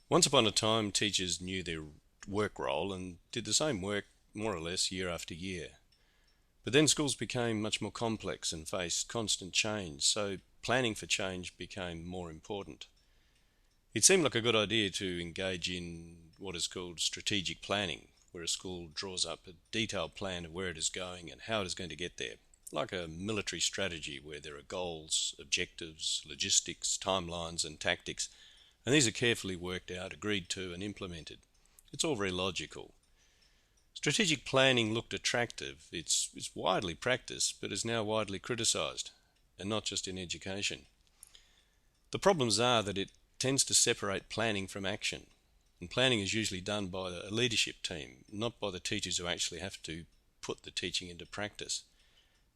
Once upon a time, teachers knew their work role and did the same work more or less year after year. But then schools became much more complex and faced constant change, so planning for change became more important. It seemed like a good idea to engage in what is called strategic planning, where a school draws up a detailed plan of where it is going and how it is going to get there, like a military strategy where there are goals, objectives, logistics, timelines, and tactics, and these are carefully worked out, agreed to, and implemented. It's all very logical. Strategic planning looked attractive. It's widely practiced, but is now widely criticised, and not just in education. The problems are that it tends to separate planning from action, and planning is usually done by a leadership team, not by the teachers who actually have to put the teaching into practice.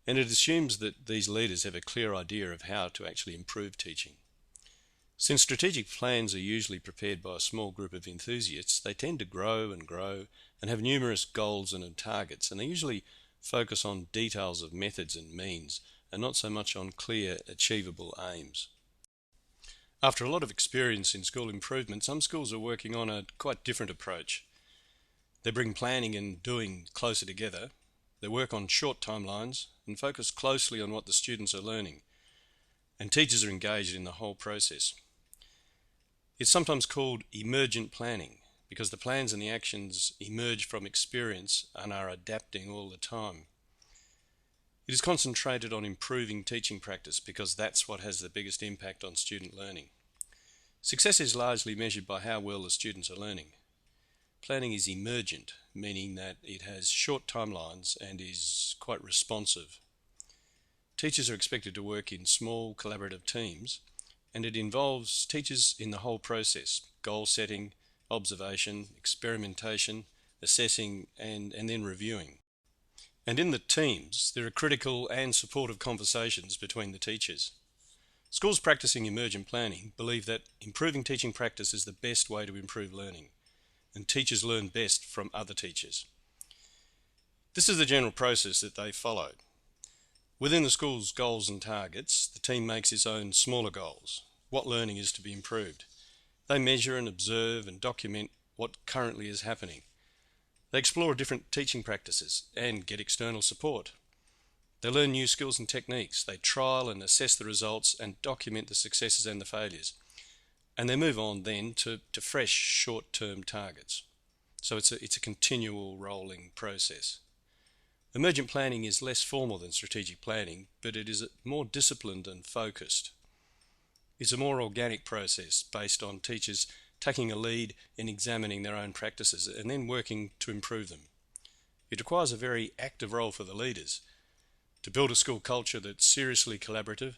And it assumes that these leaders have a clear idea of how to actually improve teaching. Since strategic plans are usually prepared by a small group of enthusiasts, they tend to grow and have numerous goals and targets, and they usually focus on details of methods and means, and not so much on clear, achievable aims. After a lot of experience in school improvement, some schools are working on a quite different approach. They bring planning and doing closer together. They work on short timelines and focus closely on what the students are learning, and teachers are engaged in the whole process. It's sometimes called emergent planning because the plans and the actions emerge from experience and are adapting all the time. It is concentrated on improving teaching practice because that's what has the biggest impact on student learning. Success is largely measured by how well the students are learning. Planning is emergent, meaning that it has short timelines and is quite responsive. Teachers are expected to work in small collaborative teams, and it involves teachers in the whole process: goal setting, observation, experimentation, assessing, and then reviewing. And in the teams, there are critical and supportive conversations between the teachers. Schools practicing emergent planning believe that improving teaching practice is the best way to improve learning, and teachers learn best from other teachers. This is the general process that they follow. Within the school's goals and targets, the team makes its own smaller goals, what learning is to be improved. They measure and observe and document what currently is happening. They explore different teaching practices and get external support. They learn new skills and techniques. They trial and assess the results and document the successes and the failures. And they move on then to fresh short-term targets. So it's a continual rolling process. Emergent planning is less formal than strategic planning, but it is more disciplined and focused. It's a more organic process based on teachers taking a lead in examining their own practices and then working to improve them. It requires a very active role for the leaders to build a school culture that's seriously collaborative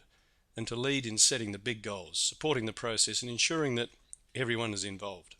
and to lead in setting the big goals, supporting the process and ensuring that everyone is involved.